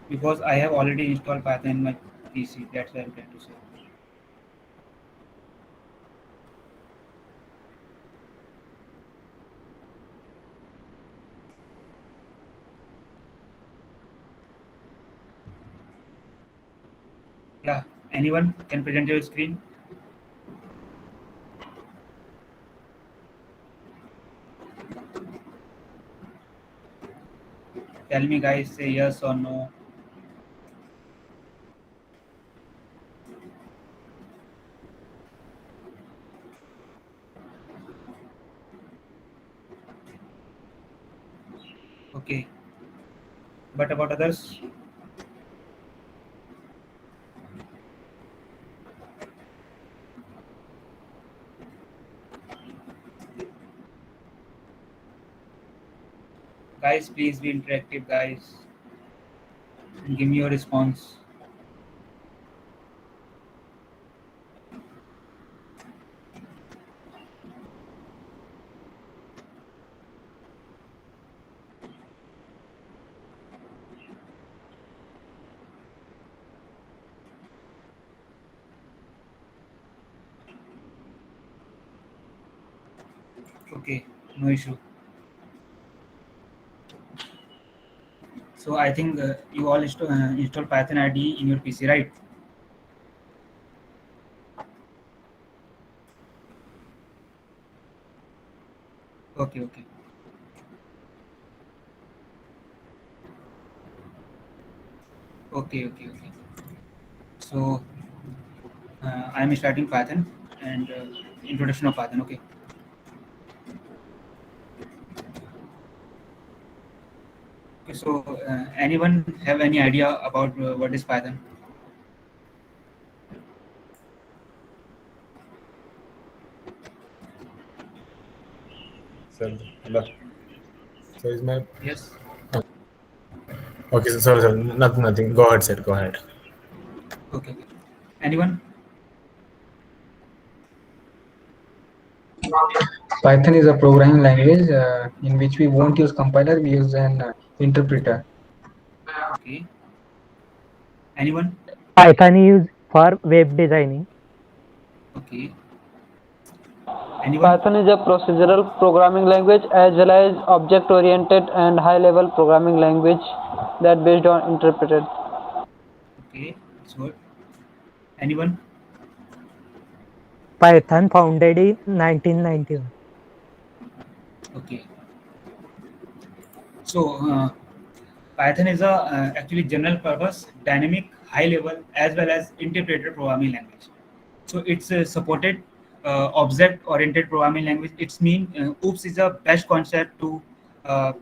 because I have already installed Python in my PC. That's why I'm trying to say. Yeah, anyone can present your screen. Tell me, guys, say yes or no. Okay, but about others? Guys, please be interactive, guys, and give me your response. Okay, no issue. So I think you all install Python IDE in your PC, right? Okay, okay, okay. So I'm starting Python and introduction of Python. Okay. Okay. So anyone have any idea about what is Python? So, hello. So is my Yes. okay? So sorry. Nothing. Nothing. Go ahead, sir. Go ahead. Okay. Okay. Anyone? Python is a programming language in which we won't use compiler, we use an interpreter. Okay. Anyone? Python is for web designing. Okay. Anyone? Python is a procedural programming language as well as object-oriented and high-level programming language that based on interpreted. Okay. It's good. Anyone? Python founded in 1991. Okay. So Python is a actually general purpose, dynamic, high level, as well as interpreted programming language. So it's supported object oriented programming language. It's mean OOPS is a best concept to uh,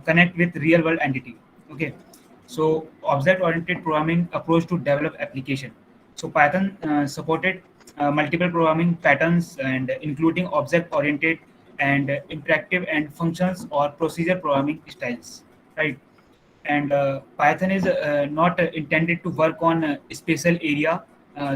connect with real world entity. Okay. So object oriented programming approach to develop application. So Python supported multiple programming patterns and including object oriented and interactive and functions or procedure programming styles, right? And Python is not intended to work on a special area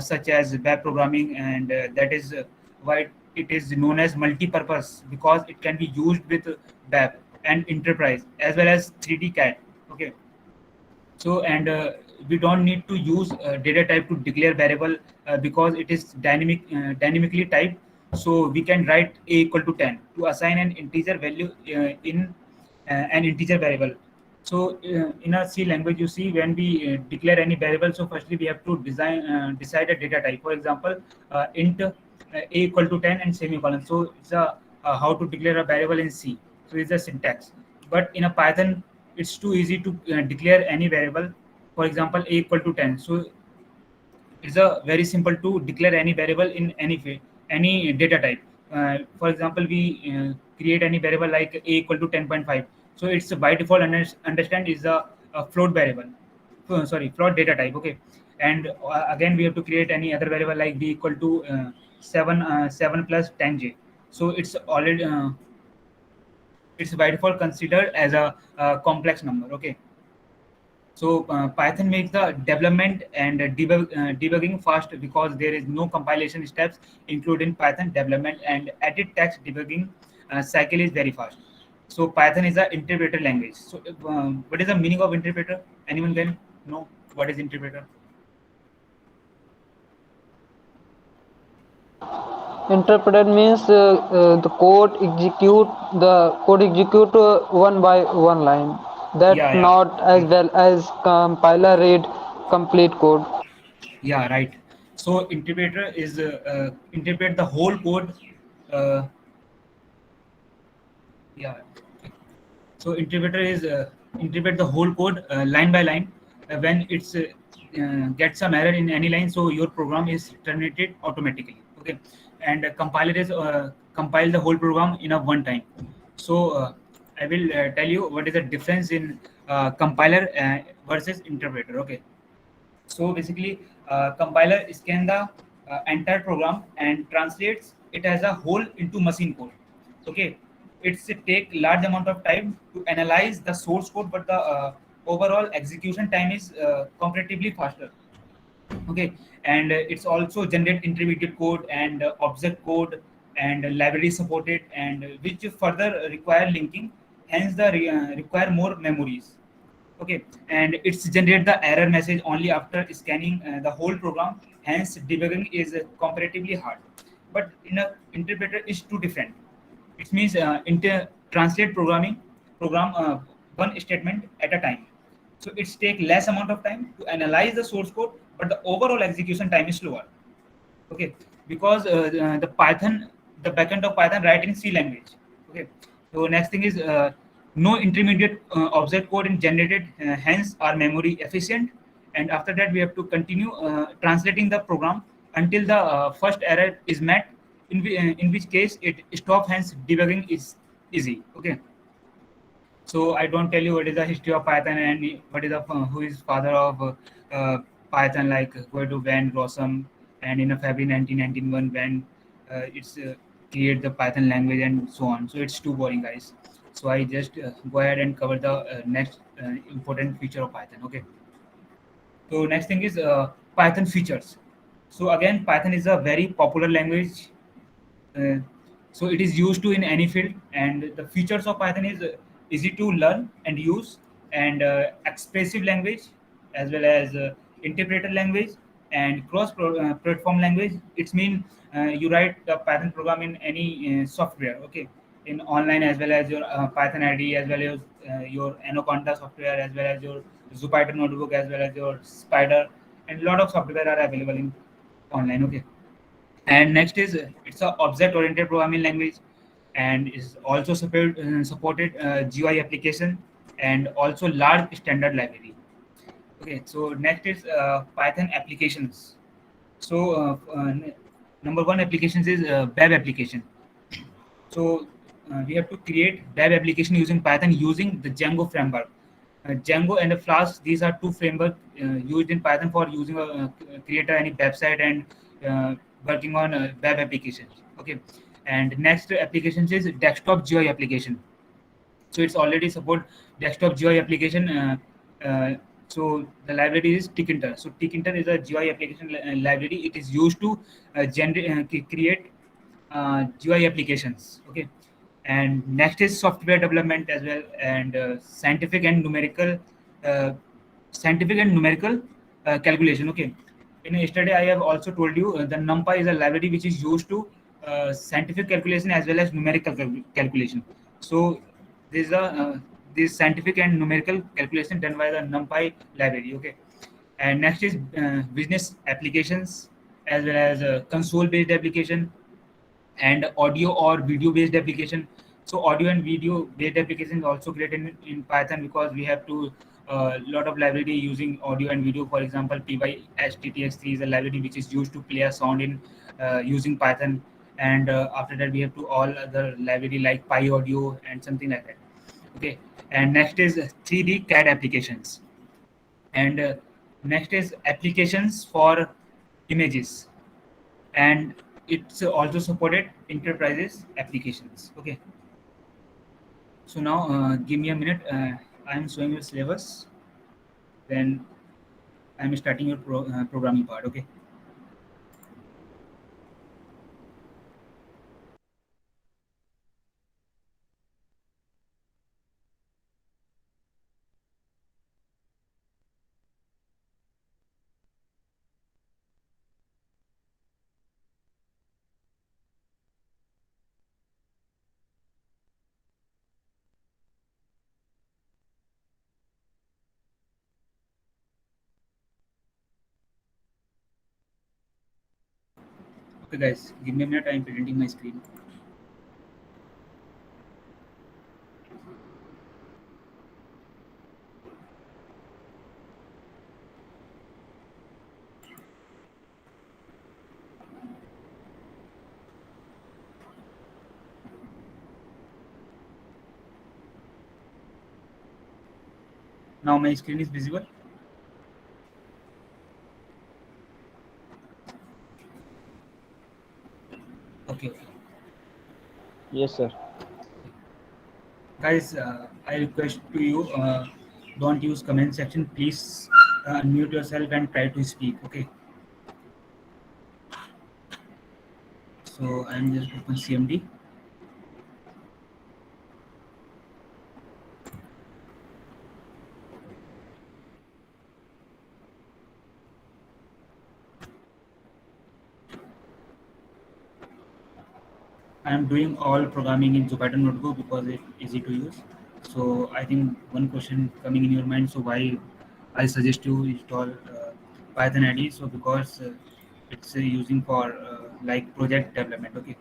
such as web programming, and that is why it is known as multi-purpose, because it can be used with web and enterprise as well as 3D CAD. Okay. So and we don't need to use data type to declare variable because it is dynamically typed. So we can write a equal to 10 to assign an integer value in an integer variable. So in a C language, you see, when we declare any variable, so firstly we have to decide a data type. For example, int a equal to 10 and semicolon. So it's a how to declare a variable in C. So it's a syntax. But in a Python, it's too easy to declare any variable. For example, a equal to 10. So it's a very simple to declare any variable in any data type. For example, we create any variable like a equal to 10.5. So it's by default understand is a float variable. Sorry, float data type. Okay. And again we have to create any other variable like b equal to 7 plus 10j. So it's by default considered as a complex number. Okay. So Python makes the development and debugging fast because there is no compilation steps included in Python development, and edit text debugging cycle is very fast. So Python is an interpreter language. So what is the meaning of interpreter? Anyone can know what is interpreter? Interpreter means the code execute one by one line. That Yeah, yeah, not as right. well as compiler read complete code. Yeah, right. So interpreter is interpret the whole code. Uh, yeah. So interpreter is interpret the whole code line by line. When it's get some error in any line, so your program is terminated automatically. Okay, and compiler is compile the whole program in a one time. So I will tell you what is the difference in compiler versus interpreter. Okay, so basically, compiler scan the entire program and translates it as a whole into machine code. Okay, it's take large amount of time to analyze the source code, but the overall execution time is comparatively faster. Okay, and it's also generate intermediate code and object code and library supported, and which further require linking, hence the require more memories. Okay, and it's generate the error message only after scanning the whole program, hence debugging is comparatively hard. But in a interpreter is too different. It means translate program one statement at a time, so it's take less amount of time to analyze the source code, but the overall execution time is slower. Okay, because the Python, the backend of Python write in C language. Okay, so next thing is no intermediate object code in generated, hence our memory efficient. And after that we have to continue translating the program until the first error is met, in which case it stop, hence debugging is easy. Okay, so I don't tell you what is the history of Python and what is the who is father of Python, like go to Van Rossum, and in a February 1991 when it's create the Python language and so on. So it's too boring, guys. So I just go ahead and cover the next important feature of Python. Okay. So next thing is Python features. So again, Python is a very popular language, uh, so it is used to in any field, and the features of Python is easy to learn and use, and expressive language, as well as interpreter language, and cross platform language. It's mean you write the Python program in any software. Okay, in online, as well as your Python IDE, as well as your Anaconda software, as well as your Jupyter notebook, as well as your Spider, and a lot of software are available in online. Okay, and next is it's a object oriented programming language, and is also supported GUI application, and also large standard library. Okay, so next is Python applications. So number one applications is web application. So we have to create web application using Python using the Django framework. Django and the Flask, these are two frameworks used in Python for using a create any website and working on web applications. Okay, and next applications is desktop GUI application. So it's already support desktop GUI application. So the library is Tkinter. So Tkinter is a GUI application library. It is used to create GUI applications. Okay, and next is software development as well, and uh, scientific and numerical calculation. Okay, in yesterday I have also told you the NumPy is a library which is used to scientific calculation as well as numerical calculation. So these are this scientific and numerical calculation done by the NumPy library. Okay, and next is business applications, as well as console based application, and audio or video based application. So audio and video based application is also created in Python, because we have to lot of library using audio and video. For example, PySTTX3 is a library which is used to play a sound in using Python, and after that we have to all other library like PyAudio and something like that. Okay, and next is 3D CAD applications, and next is applications for images, and it's also supported enterprises applications. Okay, so now give me a minute. I'm showing you syllabus, then I'm starting your programming part. Okay, Okay, guys, give me a minute. I'm presenting my screen. Now my screen is visible. Okay, okay. Yes, sir. Guys, I request to you, don't use comment section. Please unmute yourself and try to speak. Okay. So I'm just open CMD. I am doing all programming in Jupyter Notebook because it's easy to use. So I think one question coming in your mind. So why I suggest you install Python IDE? So because it's using for like project development. Okay.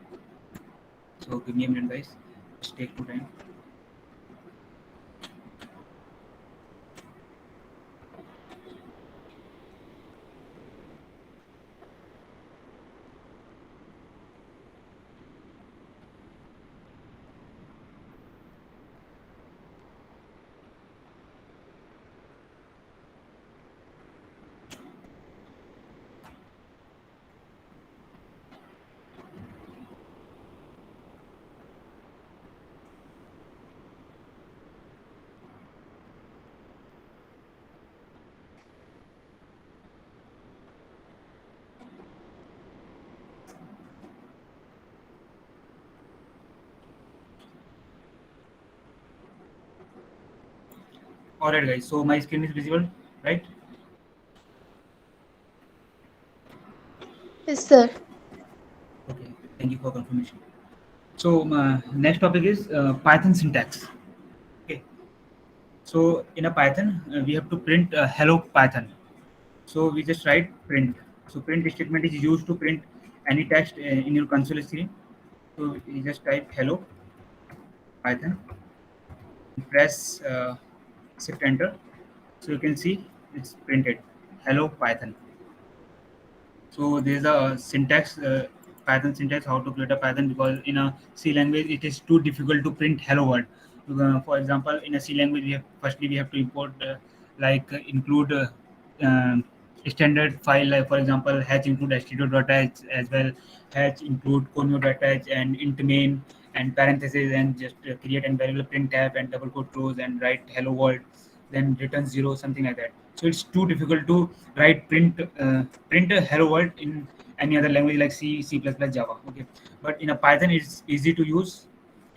So give me a minute, guys. Just take two time. Alright, guys. So my screen is visible, right? Yes, sir. Okay. Thank you for confirmation. So next topic is Python syntax. Okay. So in a Python, we have to print hello Python. So we just write print. So print statement is used to print any text in your console screen. So you just type hello Python, press shift enter. So you can see it's printed hello Python. So there is a syntax, Python syntax, how to create a Python, because in a C language it is too difficult to print hello world. For example, in a C language, we have to import include standard file, like for example hatch include stdio.h, as well hatch include conio.h and int main and parentheses, and just create an variable printf and double quote close and write hello world, then return zero, something like that. So it's too difficult to write print a hello world in any other language like C, C++, Java. Okay, but in a Python it's easy to use.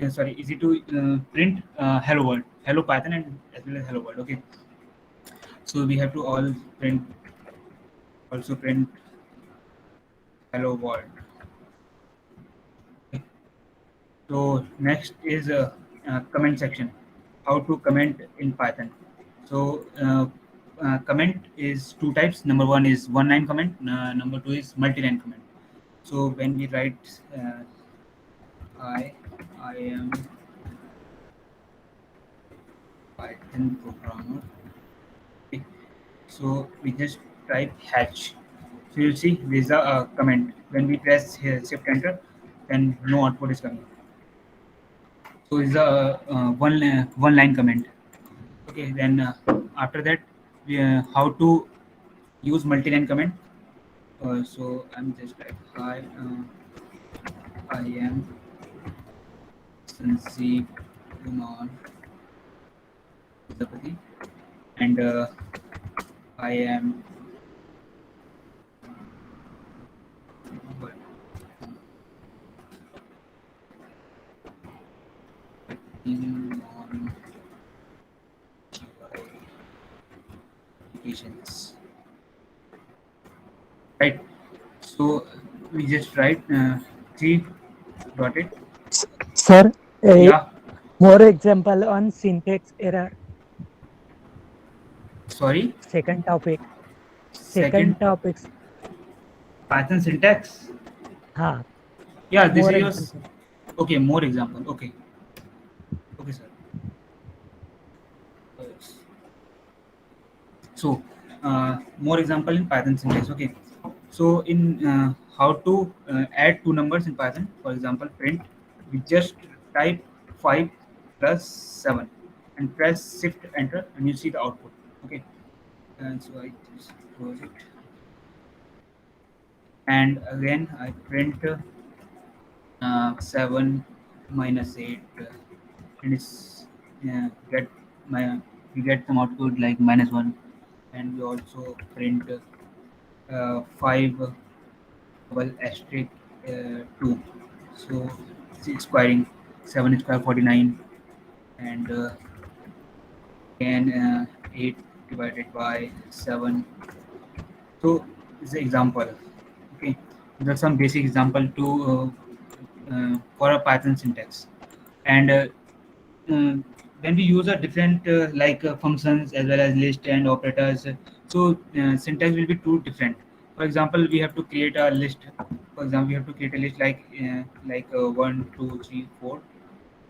Easy to print hello world, hello Python, and as well as hello world. Okay, so we have to also print hello world. Okay. So next is comment section. How to comment in Python. So comment is two types. Number one is one line comment. Number two is multi-line comment. So when we write I am Python programmer. Okay. So we just type hatch. So you'll see there's a comment. When we press here, shift enter, then no output is coming. So it's a one line comment. Okay, then after that, how to use multi-line comment. So I'm just like hi, I am Sanjeev Kumar Prajapati, and I am working on applications. Right. So we just write three dotted. Sir, a Yeah. more example on syntax error. Sorry. Second topic. Second Topics. Python syntax. हाँ, Yeah, this more is your example. okay. More example. Okay, okay, sir. So, more example in Python syntax. Okay, so in how to add two numbers in Python. For example, print. We just type 5 plus 7 and press Shift Enter, and you see the output. Okay, and so I just close it, and again I print 7 minus 8, and it's get my we get some output like -1, and we also print 5 double asterisk 2. So it's squaring 7 square 49, and again 8 divided by 7. So it's an example. Okay, there's some basic example to for a Python syntax, and uh, when we use a different functions as well as list and operators, so syntax will be too different. For example, we have to create a list. For example, we have to create a list like 1 2 3 4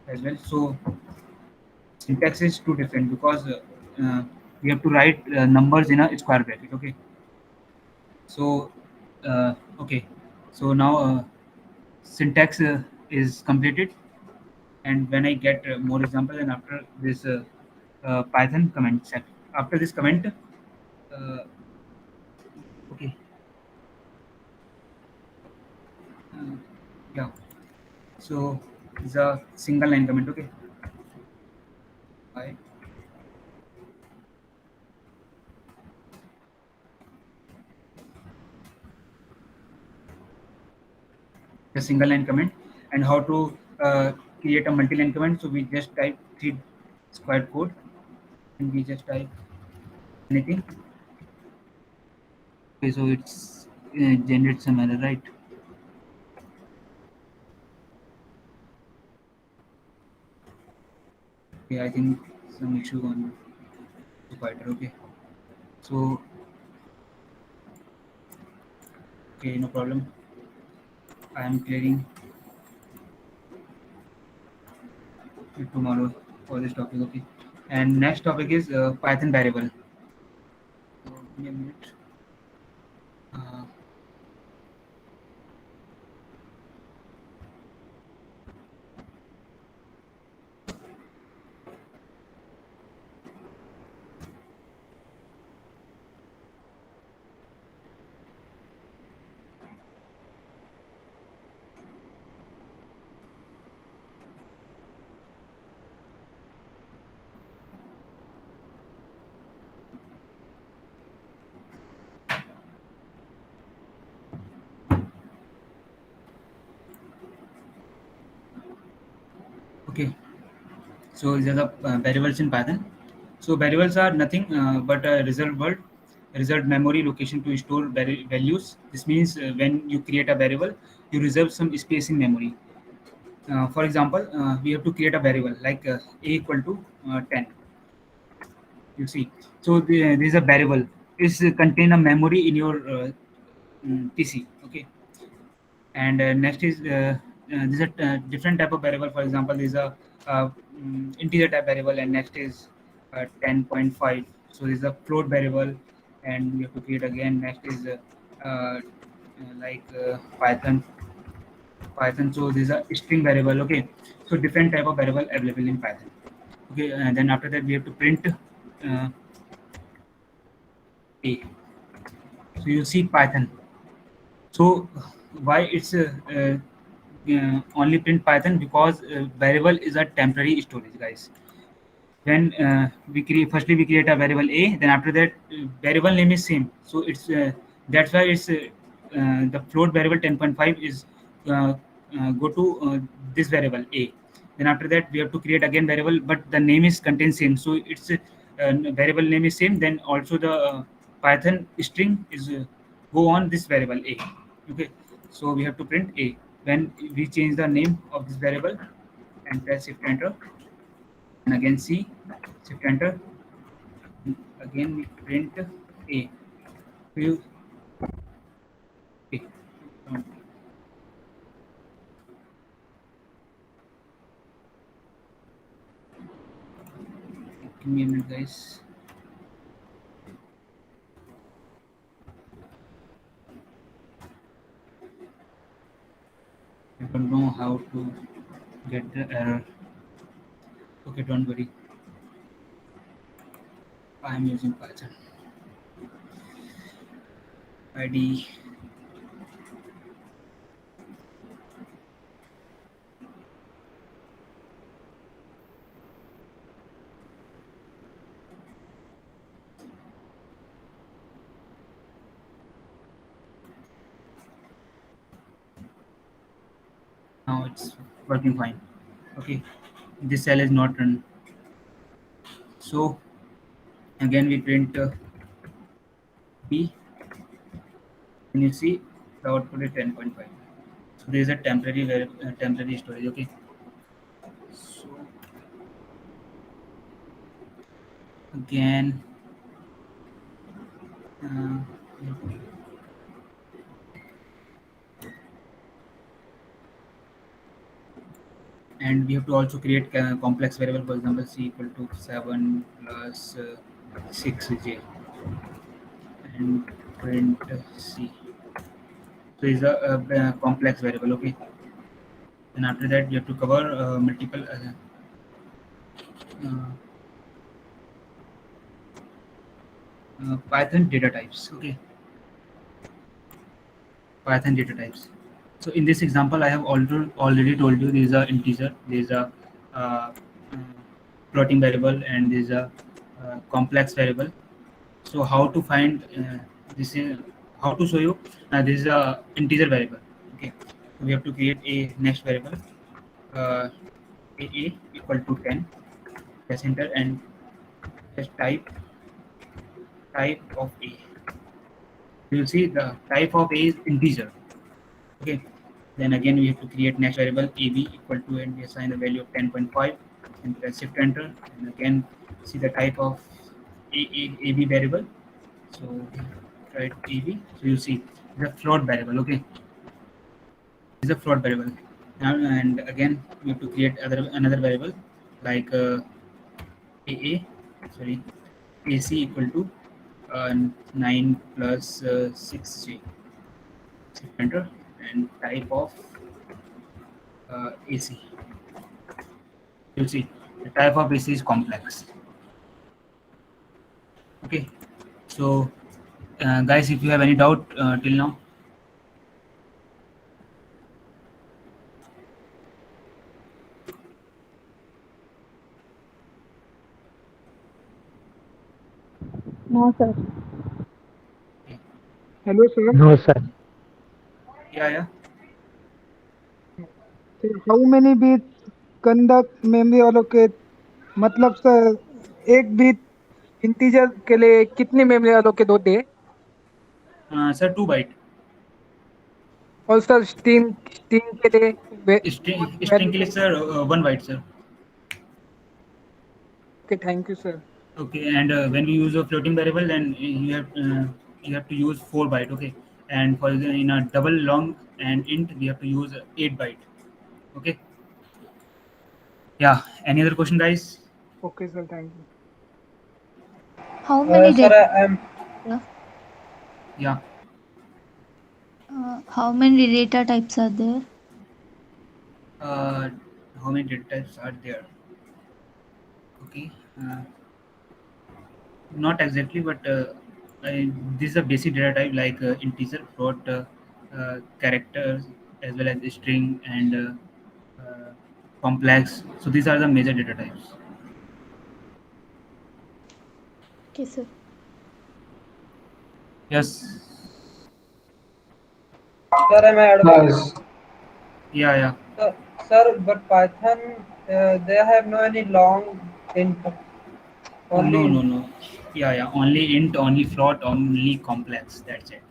as well. So syntax is too different because we have to write numbers in a square bracket. Okay, so okay, so now syntax is completed, and when I get more example, and after this Python comment set, after this comment, okay, uh, yeah, so it's a single line comment. Okay, I a single line comment, and how to create a multi line comment. So we just type 3 square code, and we just type anything. Okay, so it's generates some error, right? Okay, I think some issue on Jupyter. Okay, so okay, no problem. I am clearing it tomorrow for this topic. Okay, and next topic is Python variable. So give me a minute. Uh, okay, so these are the variables in Python. So variables are nothing but a result memory location to store values. This means when you create a variable, you reserve some space in memory. For example, we have to create a variable like a equal to 10. You see, so there is a variable. Is contain a memory in your PC. Okay, and next is there's a different type of variable. For example, there's a integer type variable, and next is 10.5. So there's a float variable, and we have to create again. Next is Python. So there's a string variable. Okay, so different type of variable available in Python. Okay, and then after that we have to print a. So you see Python. So why it's only print Python? Because variable is a temporary storage, guys. When we create, firstly we create a variable a, then after that variable name is same. So it's that's why it's the float variable 10.5 is go to this variable a. Then after that we have to create again variable, but the name is contains same. So it's variable name is same. Then also the Python string is go on this variable a. Okay, so we have to print a when we change the name of this variable, and press shift enter, and again C, shift enter, again we print a. So you okay, Give me a minute, guys. I don't know how to get the error. Okay, don't worry. I'm using Python. ID. Now it's working fine. Okay, this cell is not run. So again we print B, and you see the output is 10.5. So there is a temporary storage. Okay, so again uh, and we have to also create complex variable. For example, c equal to 7 plus 6j and print c. So is a complex variable. Okay, and after that you have to cover multiple uh, Python data types. Okay, Python data types. So in this example, I have already told you there is a integer, there is a uh, floating variable, and there is a complex variable. So how to find this is how to show you this is a integer variable. Okay, so we have to create a next variable uh, a equal to 10. Press enter and just type of a. You will see the type of a is integer. Okay, then again we have to create next variable ab equal to, and we assign the value of 10.5 and press shift enter, and again see the type of ab variable. So write ab. So you see the float variable. Okay, is a float variable. And again we have to create another variable like aa sorry ac equal to 9 plus 6j. Enter and type of AC. You see, the type of AC is complex. Okay, so guys, if you have any doubt till now, No, sir. Hello, sir. No, sir. yeah. So how many bits conduct memory allocate? मतलब sir एक bit integer के लिए कितनी memory allocate होती है? Sir, 2 byte. और sir string के लिए String के लिए sir 1 byte sir. Okay, thank you, sir. Okay, and when we use a floating variable, then you have to use 4 byte. Okay, and for in a double long and int, we have to use 8 byte. Okay. Yeah. Any other question, guys? Okay, sir, thank you. How many Sir, data? I am Yeah. How many data types are there? How many data types are there? Okay. Not exactly, but this is a basic data type like integer, float, characters, as well as string and complex. So these are the major data types. Okay, sir. Yes. sir, am I audible? Yes. Yeah. Sir, but Python they have no any long int. Only int. No. Yeah. Only int, only float, only complex. That's it.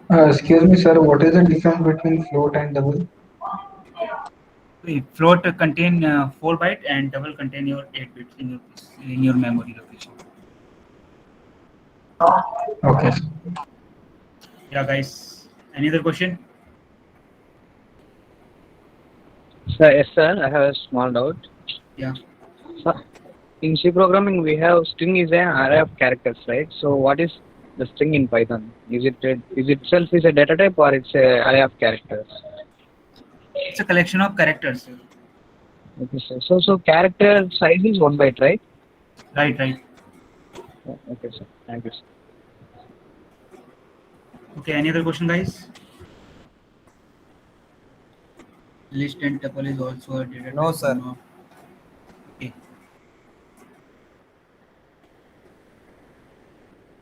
Excuse me, sir. What is the difference between float and double? Float contain 4 byte and double contain your 8 bits in your memory location. Okay. Yeah, guys. Any other question? Sir, yes, sir. I have a small doubt. Yeah. Sir, in C programming, we have string is an array of characters, right? So, what is the string in Python? Is itself is a data type or it's a array of characters? It's a collection of characters, sir. Okay, sir. So character size is 1 byte, right? Right, right. Okay, sir. Thank you, sir. Okay, any other question, guys? List and tuple is also a data No, type. sir. No. Okay.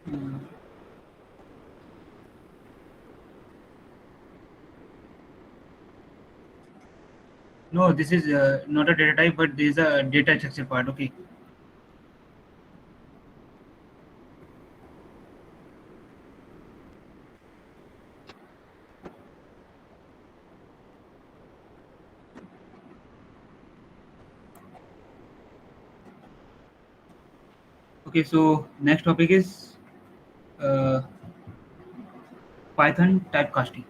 Hmm. No, this is not a data type, but there is a data structure part. Okay. Okay, so next topic is uh, Python typecasting.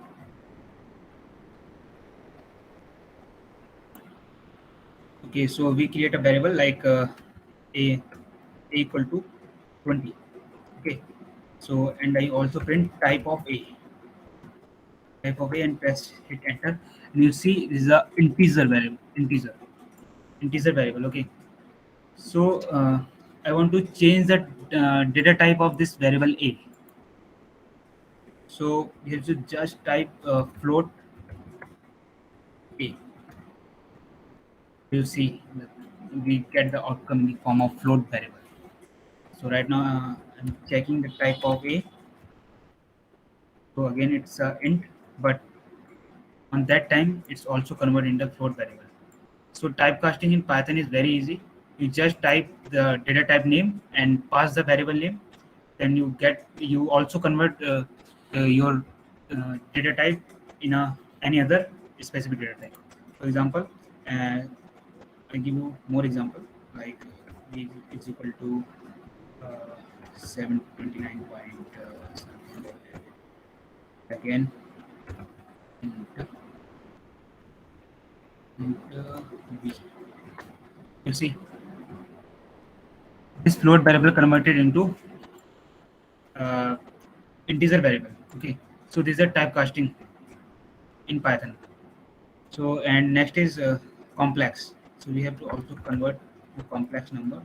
Okay, so we create a variable like a equal to 20. Okay, so and I also print type of a and press hit enter, and you see this is a integer variable. Integer variable. Okay, so I want to change the data type of this variable a. So you have to just type float a. You see that we get the outcome in the form of float variable. So right now I'm checking the type of a. So again it's a int, but on that time it's also converted into float variable. So typecasting in Python is very easy. You just type the data type name and pass the variable name. Then you also convert your data type in any other specific data type. For example, I give you more example like b is equal to 729 point again enter b. You see this float variable converted into uh, integer variable. Okay, so this is a typecasting in Python. So and next is complex. So we have to also convert the complex number.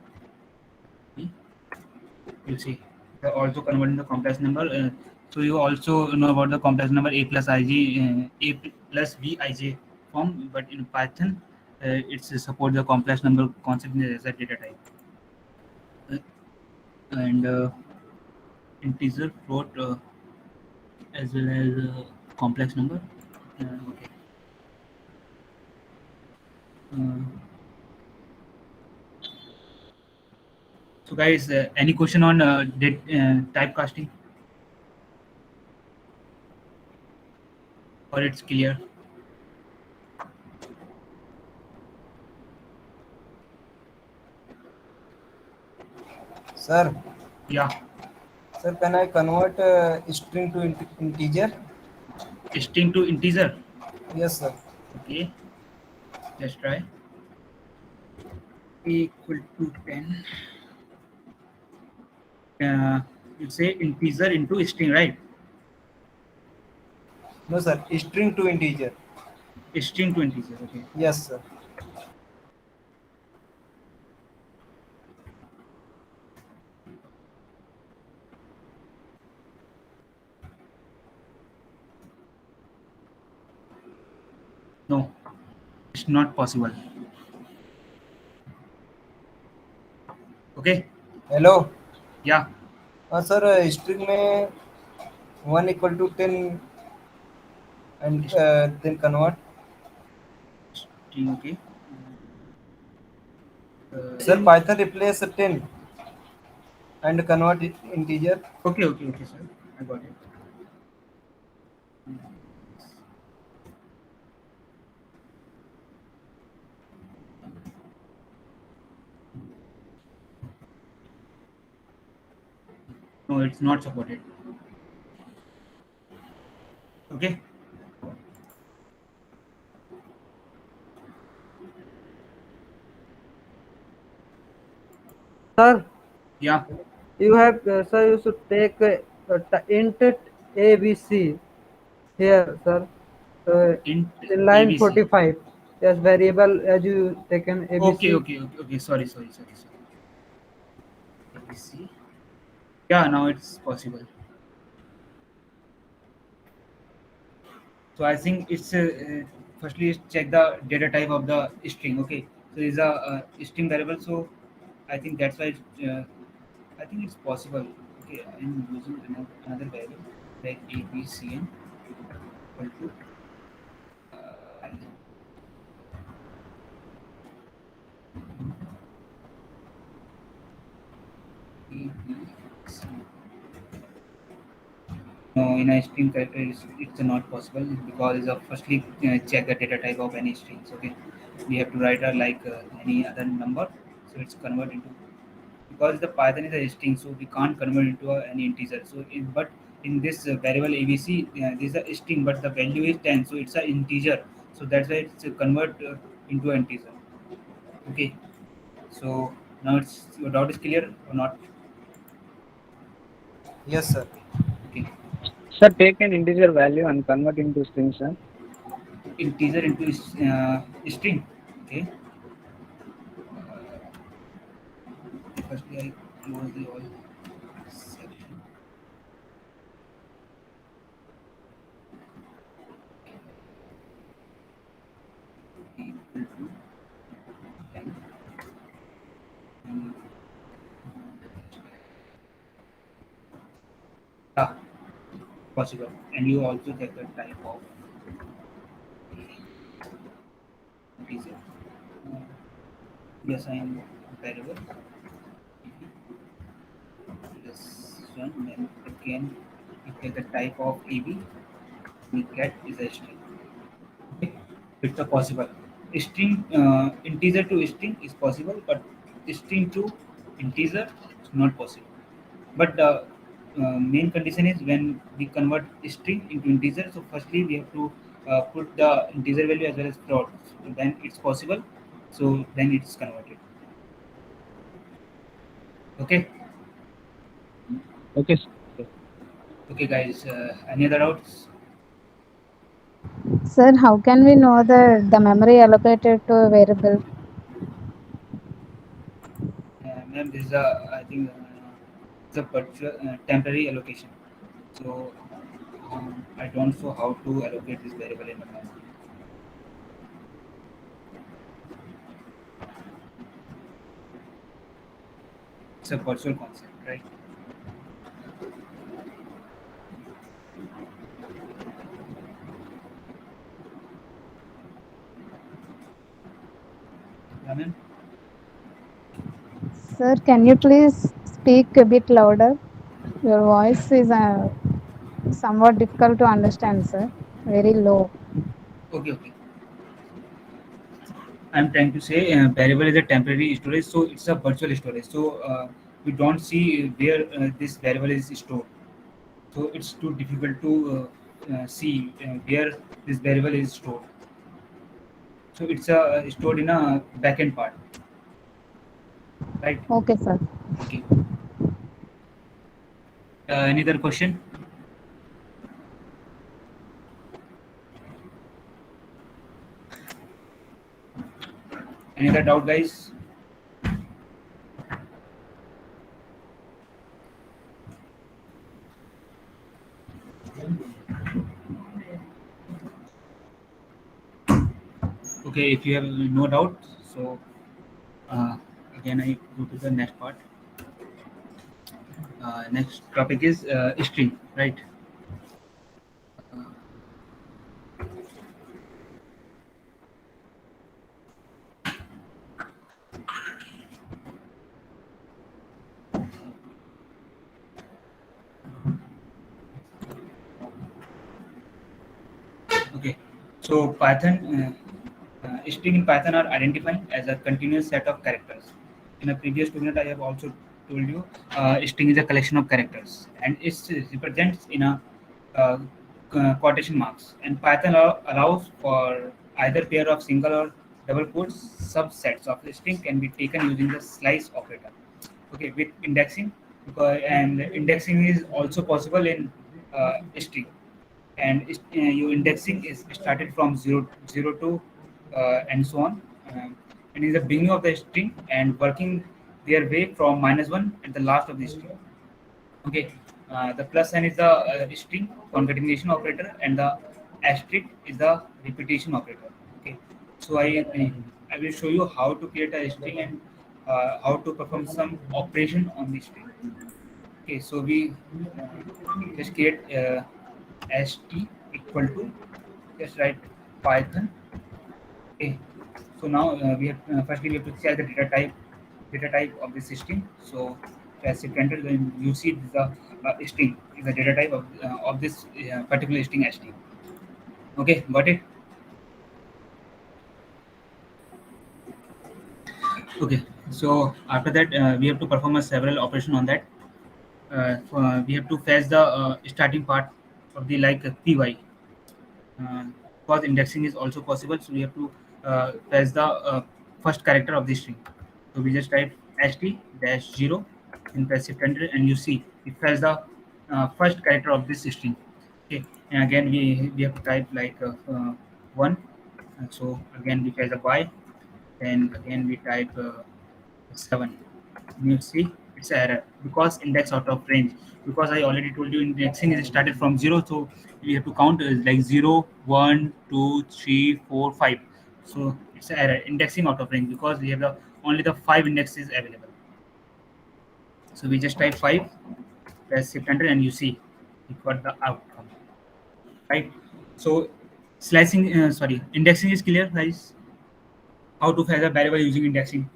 You see, they're also converting the complex number. So you also know about the complex number a plus ij, a plus bij form, but in Python, it's support the complex number concept as a data type. And integer, float, as well as complex number. Okay. So guys, any question on typecasting, or it's clear? Sir, Yeah. sir, can I convert string to integer? String to integer. Yes, sir. Okay. Let's try. Equal to 10. You say integer into string, right? No, sir. String to integer. String to integer. Okay. Yes, sir. No, it's not possible. Okay. Hello. Yeah. Sir, string में 1 equal to 10 and then convert. String. Okay. Sir, Python replace 10 and convert it integer. Okay. Okay, sir. I got it. No, it's not supported. Okay. Sir, Yeah. you have, sir, you should take int ABC here, sir. Int In line ABC. 45. Yes, variable as you taken ABC. Okay. Sorry. ABC. Yeah, now it's possible. So I think it's firstly check the data type of the string. Okay, so it's a string variable. So I think that's why I think it's possible. Okay, I'm using another variable like abcn equal to ABC. No, in a string character, it's not possible because it's firstly check the data type of any strings. Okay, we have to write like any other number, so it's convert into because the Python is a string, so we can't convert into any integer. So, but in this variable ABC, this is a string, but the value is 10, so it's an integer. So that's why it's convert into an integer. Okay, so now it's your doubt is clear or not? Yes, sir. Okay, Sir, take an integer value and convert into string, sir. integer into string. Okay, firstly I close the all section. Equal to 10. And, ah, possible, and you also get the type of integer. Yes, I am variable. This one, then again, we get the type of AB. We get is a string. Okay, it's a possible. String integer to string is possible, but string to integer is not possible. But the main condition is when we convert string into integer. So firstly, we have to put the integer value as well as float. So then it's possible. So then it's converted. Okay. Okay, sir. Okay, guys. Any other doubts? Sir, how can we know the memory allocated to a variable? Ma'am, this is a I think it's a temporary allocation. So I don't know how to allocate this variable in the memory. It's a virtual concept, right? Yeah, ma'am. Sir, can you please speak a bit louder? Your voice is somewhat difficult to understand, sir. Very low. Okay. I'm trying to say variable is a temporary storage, so it's a virtual storage. So we don't see where this variable is stored. So it's too difficult to see where this variable is stored. So it's stored in a backend part, right? Okay, sir. Okay. Any other question? Any other doubt, guys? Okay, if you have no doubt, so uh, again I go to the next part. Next topic is string, right? Okay, so Python string in Python are identified as a continuous set of characters. In a previous tutorial, I have also told you string is a collection of characters, and it represents in a quotation marks. And Python allows for either pair of single or double quotes subsets of the string can be taken using the slice operator. Okay, with indexing, because and indexing is also possible in string, and your indexing is started from zero to and so on, and in the beginning of the string and working their way from -1 at the last of the string. Okay, the plus sign is the string concatenation operator, and the asterisk is the repetition operator. Okay, so I will show you how to create a string and how to perform some operation on the string. Okay, so we just create st equal to, just write Python. Okay, so now we have firstly we have to check the data type of the string. So as it enter, then you see the string is the data type of this particular string st. Okay, got it? Okay, so after that we have to perform a several operation on that. We have to fetch the starting part of the like py, because indexing is also possible, so we have to fetch the first character of the string. So we just type st dash 0 in passive enter, and you see it fetch the first character of this string. Okay, and again we have to type like 1, and so again we fetch the y, then again we type 7. You see it's an error because index out of range, because I already told you indexing is started from 0, so we have to count like 0 1 2 3 4 5. So it's an error, indexing out of range, because we have the only the 5 indexes available. So we just type 5, press shift enter, and you see we got the outcome, right? So slicing sorry, indexing is clear, guys? How to fetch a variable using indexing?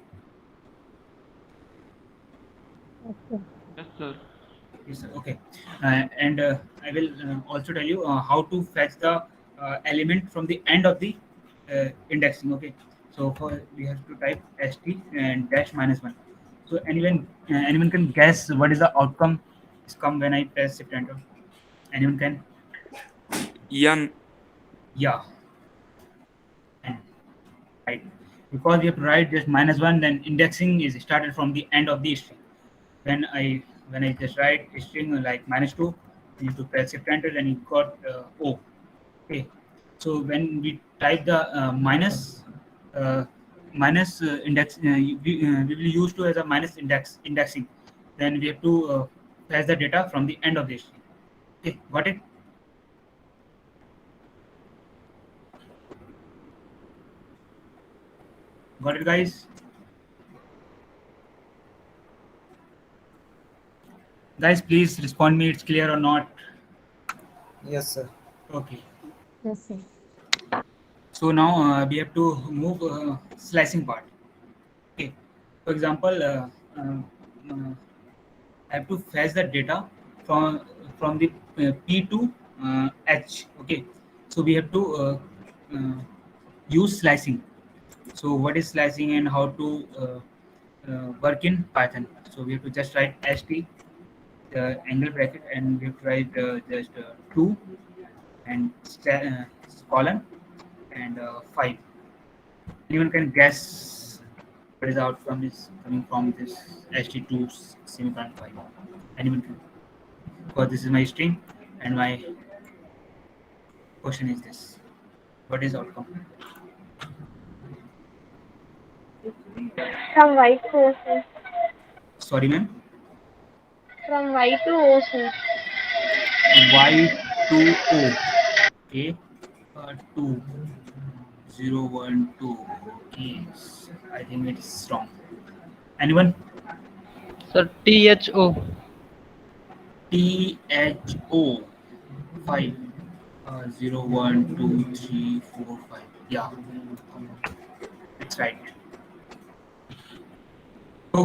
Okay. Yes, sir. Yes, sir. Okay, and I will also tell you how to fetch the element from the end of the indexing. Okay, so for we have to type st and dash -1. So anyone can guess what is the outcome is come when I press shift enter? Anyone can? Yan. Yeah, and right, because we have to write just -1, then indexing is started from the end of the string. When I just write a string like -2, you need to press shift enter, and you got O. Okay, so when we type the minus index, we will use to as a minus indexing. Then we have to pass the data from the end of the string. Okay, got it? Got it, guys? Guys, please respond me. It's clear or not? Yes, sir. Okay. Yes, sir. So now we have to move slicing part. Okay. For example, I have to fetch the data from the P to H. Okay. So we have to use slicing. So what is slicing and how to work in Python? So we have to just write st angle bracket, and we have to write just 2 and colon and 5. Anyone can guess what is the outcome is coming from this st2 semicolon 5? Anyone can? Because this is my string and my question is this. What is outcome? From Y to O, sir. Sorry, ma'am. From Y to O, sir. Y to O. Okay. 2 0 1 2. Okay. I think it's wrong. Anyone? Sir, THO. THO 5 0 1 2 3 4 5. Yeah, that's right. So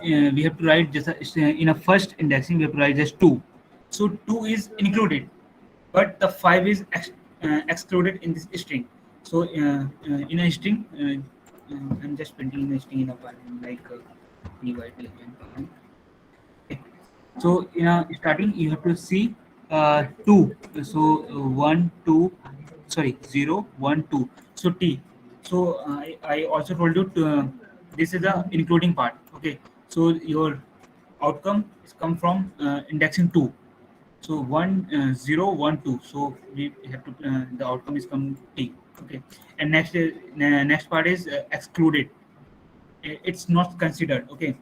we have to write just in a first indexing we have to write just 2. So 2 is included, but the 5 is excluded in this string. So in a string, I'm just printing in a string in a file like py. Okay. So in a starting you have to see 2. So 1 2, sorry, 0 1 2. So T. So I also told you this is the including part. Okay, so your outcome is come from indexing 2. So 1 0 1 2. So we have to the outcome is come T. Okay, and next part is excluded. It's not considered. Okay,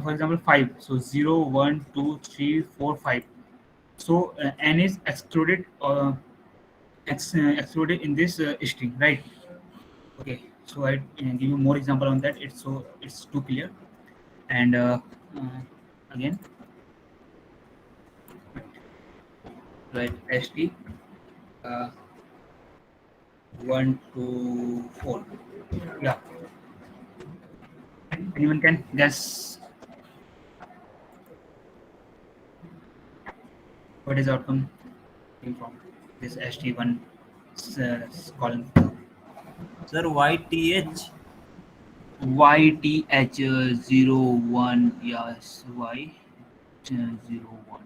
for example 5. So 0 1 2 3 4 5. So n is excluded excluded in this string, right? Okay, so I give you more example on that. It's too clear. And again, right, st 1 2 4. Yeah, anyone can guess what is outcome came from this st1 column? Sir, YTH. YTH 0 1. Yes, y 0 1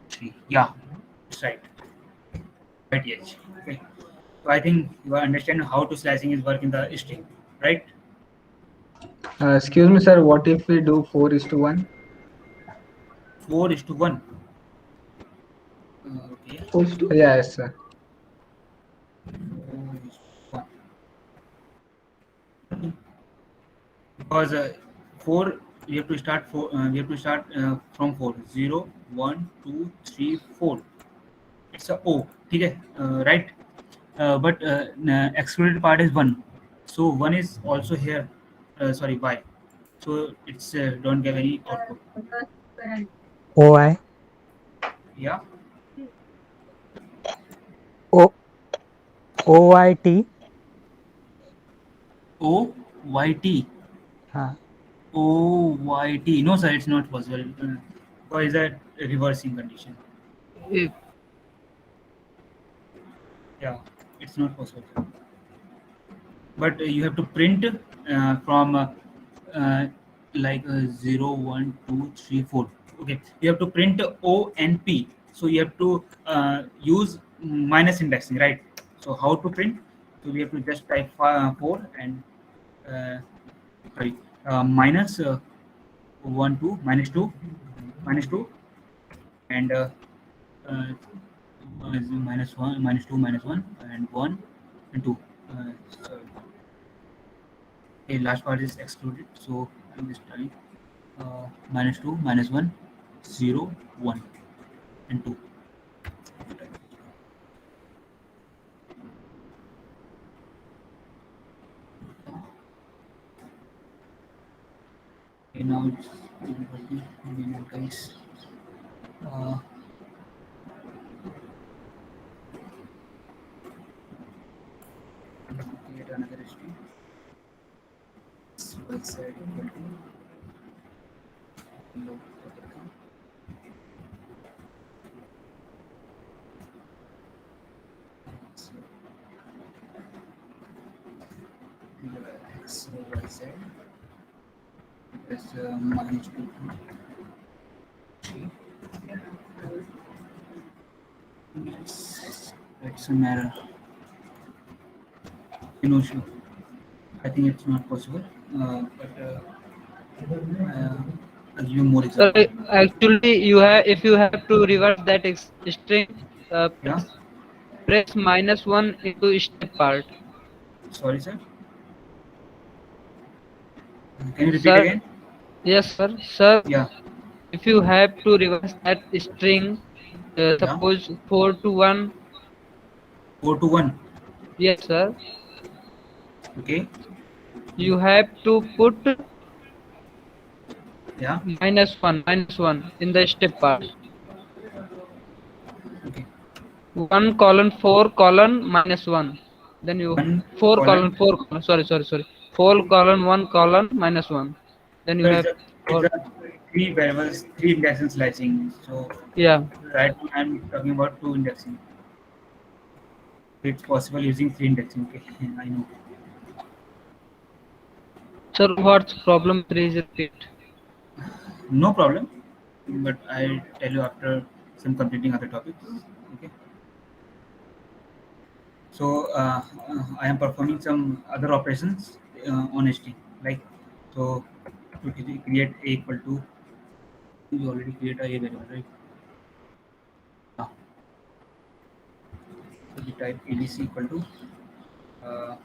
3. Yeah, that's right. YTH. Okay. So I think you understand how to slicing is work in the string, right? Excuse me, sir. What if we do 4:1? 4:1. Okay. 4:1. Yes, sir. 4:1. Because 4 we have to start we have to start from 4. 0 1 2 3 4. It's a O. Okay, right? But excluded part is 1. So 1 is also here. Sorry, y. So it's don't give any output. OI. Yeah. OYT. OYT. हाँ. OYT. No, sir, it's not possible. Why is that a reversing condition? Yeah, it's not possible. But you have to print from like 0 1 2 3 4. Okay, you have to print O and P. So you have to use minus indexing, right? So how to print? So we have to just type 4 and sorry, minus 1 2 minus 2 and minus 1 minus 2 minus 1 and 1 and 2. So, okay, last part is excluded. So I'm just trying minus 2 minus 1 0 1 and 2. Okay, now it's working again, guys. Create another string. Website x y z is minus 2 3. It's an error. No issue. I think it's not possible. But I'll give you more examples. Actually, if you have to reverse that string, Yeah. press -1 into step part. Sorry, sir. Can you repeat Sir, again? yes, sir. Sir, Yeah. if you have to reverse that string, suppose 4 to 1. 4 to 1. Yes, sir. Okay. You have to put Yeah. -1 in the step part. Okay. 1 colon 4 colon -1. Then you 4 colon 4 colon, sorry 4 colon 1 colon -1. Then you So have it's a 3 variables, 3 indexing slicing. So yeah. right now I'm talking about 2 indexing. It's possible using 3 indexing. Okay, I know. Sir, what's problem? Please repeat. No problem. But I'll tell you after some completing other topics. Okay. So I am performing some other operations on string, like so to create a equal to, we already create a variable, right? Now, so we type abc equal to uh,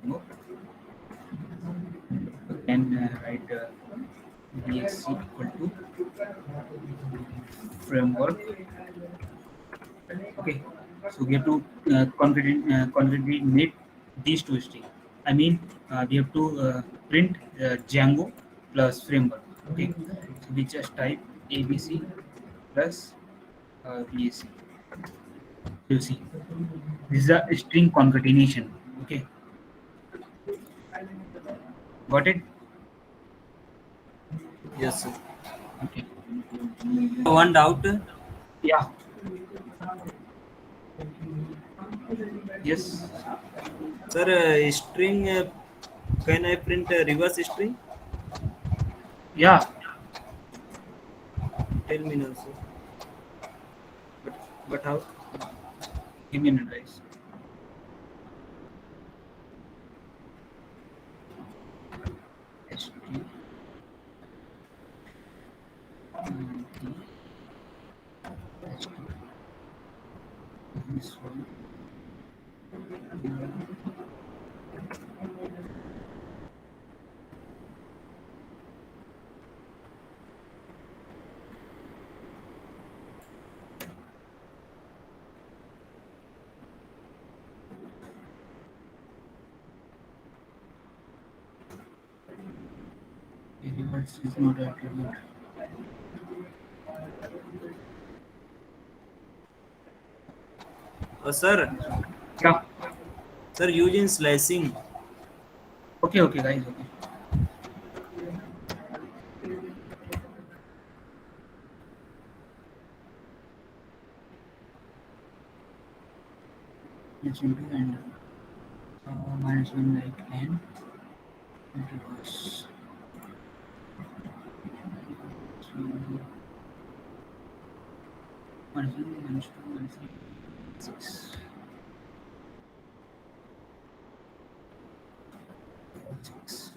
no, and write bsc equal to framework. Okay, so we have to concretely make these two strings. I mean, we have to print Django plus framework. Okay, so we just type abc plus bsc. You see, this is a string concatenation. Okay, got it? Yes, sir. Okay. One doubt. Yeah. Yes. Sir, string, can I print a reverse string? Yeah. Tell me now, sir. But how? Give me an advice. ST. This one. Variables is not attribute. Sir. Yeah. Sir, using slicing. Okay, okay, guys. Okay. It's into and minus one like n. It was minus one minus two minus three, 6. 6.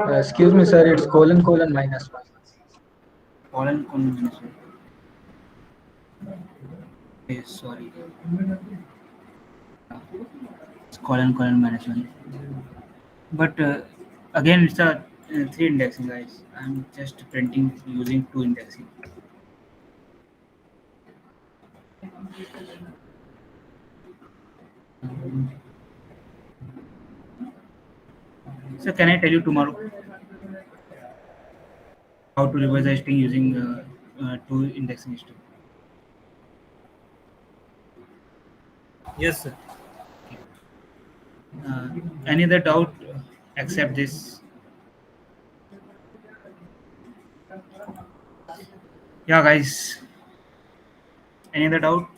Excuse me, sir. It's colon minus 1. Colon minus 1. Okay, sorry. It's colon minus 1. But again, it's a 3 indexing, guys. I'm just printing using 2 indexing. So can I tell you tomorrow how to revise a string using 2 indexing string? Yes, sir. Any other doubt except this? Yeah, guys. Any other doubt?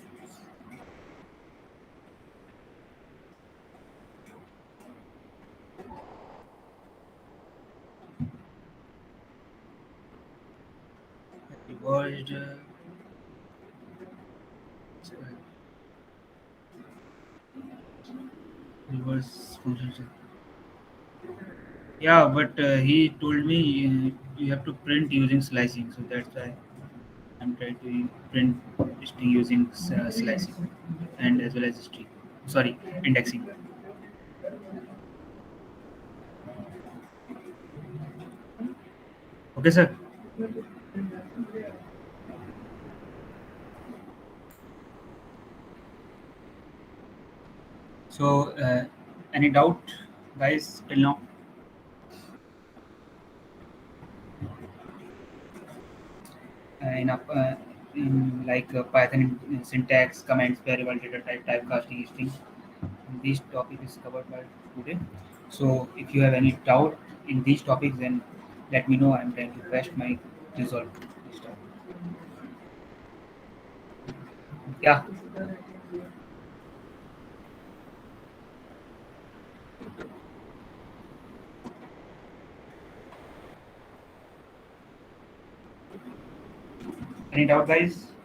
Revised. Reverse function. Yeah, but he told me you have to print using slicing, so that's why I'm trying to print string using slicing and as well as string. Sorry, indexing. Okay, sir. So, any doubt, guys, till now? In like Python syntax, comments, variable, data type, typecasting, string. This topic is covered by today. So, if you have any doubt in these topics, then let me know. I'm trying to best my resolve this topic. Yeah. Any doubt, guys?